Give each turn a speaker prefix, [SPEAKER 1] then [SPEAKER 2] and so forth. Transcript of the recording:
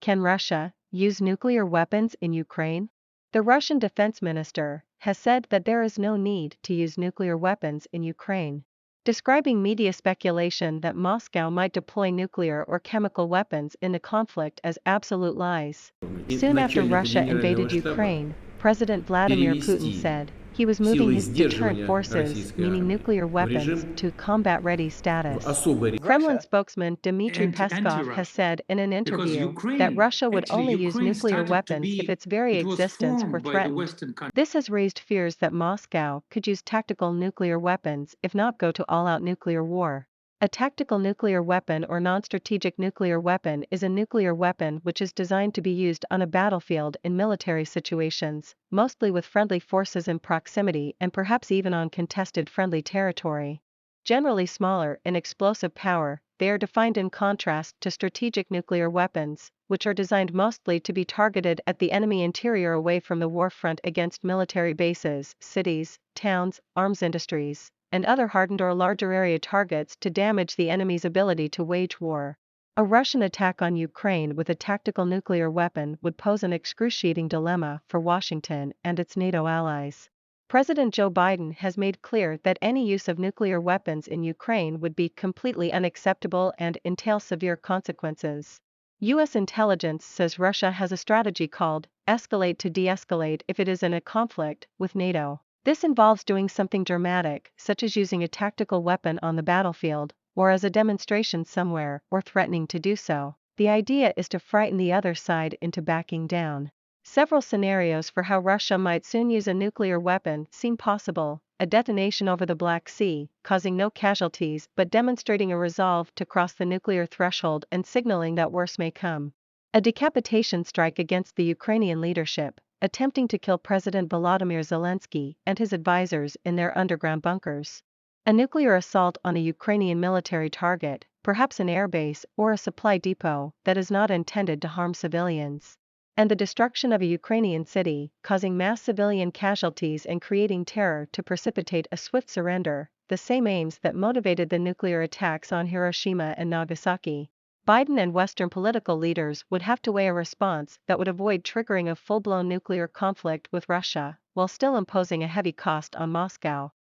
[SPEAKER 1] Can Russia use nuclear weapons in Ukraine? The Russian defense minister has said that there is no need to use nuclear weapons in Ukraine, describing media speculation that Moscow might deploy nuclear or chemical weapons in the conflict as absolute lies. Soon after
[SPEAKER 2] Начальнику
[SPEAKER 1] Russia
[SPEAKER 2] Генерального
[SPEAKER 1] invaded
[SPEAKER 2] штаба
[SPEAKER 1] Ukraine, President Vladimir Putin
[SPEAKER 2] перевести
[SPEAKER 1] said he was moving
[SPEAKER 2] силы
[SPEAKER 1] his deterrent
[SPEAKER 2] сдерживания
[SPEAKER 1] forces,
[SPEAKER 2] российской
[SPEAKER 1] meaning
[SPEAKER 2] армии
[SPEAKER 1] nuclear
[SPEAKER 2] в
[SPEAKER 1] weapons,
[SPEAKER 2] режим
[SPEAKER 1] to combat-ready
[SPEAKER 2] в
[SPEAKER 1] status.
[SPEAKER 2] особый
[SPEAKER 1] Kremlin
[SPEAKER 3] Russia
[SPEAKER 1] spokesman Dmitry
[SPEAKER 3] and
[SPEAKER 1] Peskov has
[SPEAKER 3] anti-Russia,
[SPEAKER 1] said in an
[SPEAKER 3] because
[SPEAKER 1] interview that
[SPEAKER 3] Ukraine,
[SPEAKER 1] Russia would
[SPEAKER 3] actually
[SPEAKER 1] only use
[SPEAKER 3] Ukraine
[SPEAKER 1] nuclear
[SPEAKER 3] started to
[SPEAKER 1] weapons if
[SPEAKER 3] be,
[SPEAKER 1] its very
[SPEAKER 3] it was
[SPEAKER 1] existence were
[SPEAKER 3] formed by the
[SPEAKER 1] threatened.
[SPEAKER 3] Western countries.
[SPEAKER 1] This has raised fears that Moscow could use tactical nuclear weapons if not go to all-out nuclear war. A tactical nuclear weapon or non-strategic nuclear weapon is a nuclear weapon which is designed to be used on a battlefield in military situations, mostly with friendly forces in proximity and perhaps even on contested friendly territory. Generally smaller in explosive power, they are defined in contrast to strategic nuclear weapons, which are designed mostly to be targeted at the enemy interior away from the war front against military bases, cities, towns, arms industries, and other hardened or larger area targets to damage the enemy's ability to wage war. A Russian attack on Ukraine with a tactical nuclear weapon would pose an excruciating dilemma for Washington and its NATO allies. President Joe Biden has made clear that any use of nuclear weapons in Ukraine would be completely unacceptable and entail severe consequences. U.S. intelligence says Russia has a strategy called escalate to de-escalate if it is in a conflict with NATO. This involves doing something dramatic, such as using a tactical weapon on the battlefield, or as a demonstration somewhere, or threatening to do so. The idea is to frighten the other side into backing down. Several scenarios for how Russia might soon use a nuclear weapon seem possible: a detonation over the Black Sea, causing no casualties but demonstrating a resolve to cross the nuclear threshold and signaling that worse may come. A decapitation strike against the Ukrainian leadership, attempting to kill President Volodymyr Zelensky and his advisors in their underground bunkers. A nuclear assault on a Ukrainian military target, perhaps an airbase or a supply depot, that is not intended to harm civilians. And the destruction of a Ukrainian city, causing mass civilian casualties and creating terror to precipitate a swift surrender, the same aims that motivated the nuclear attacks on Hiroshima and Nagasaki. Biden and Western political leaders would have to weigh a response that would avoid triggering a full-blown nuclear conflict with Russia, while still imposing a heavy cost on Moscow.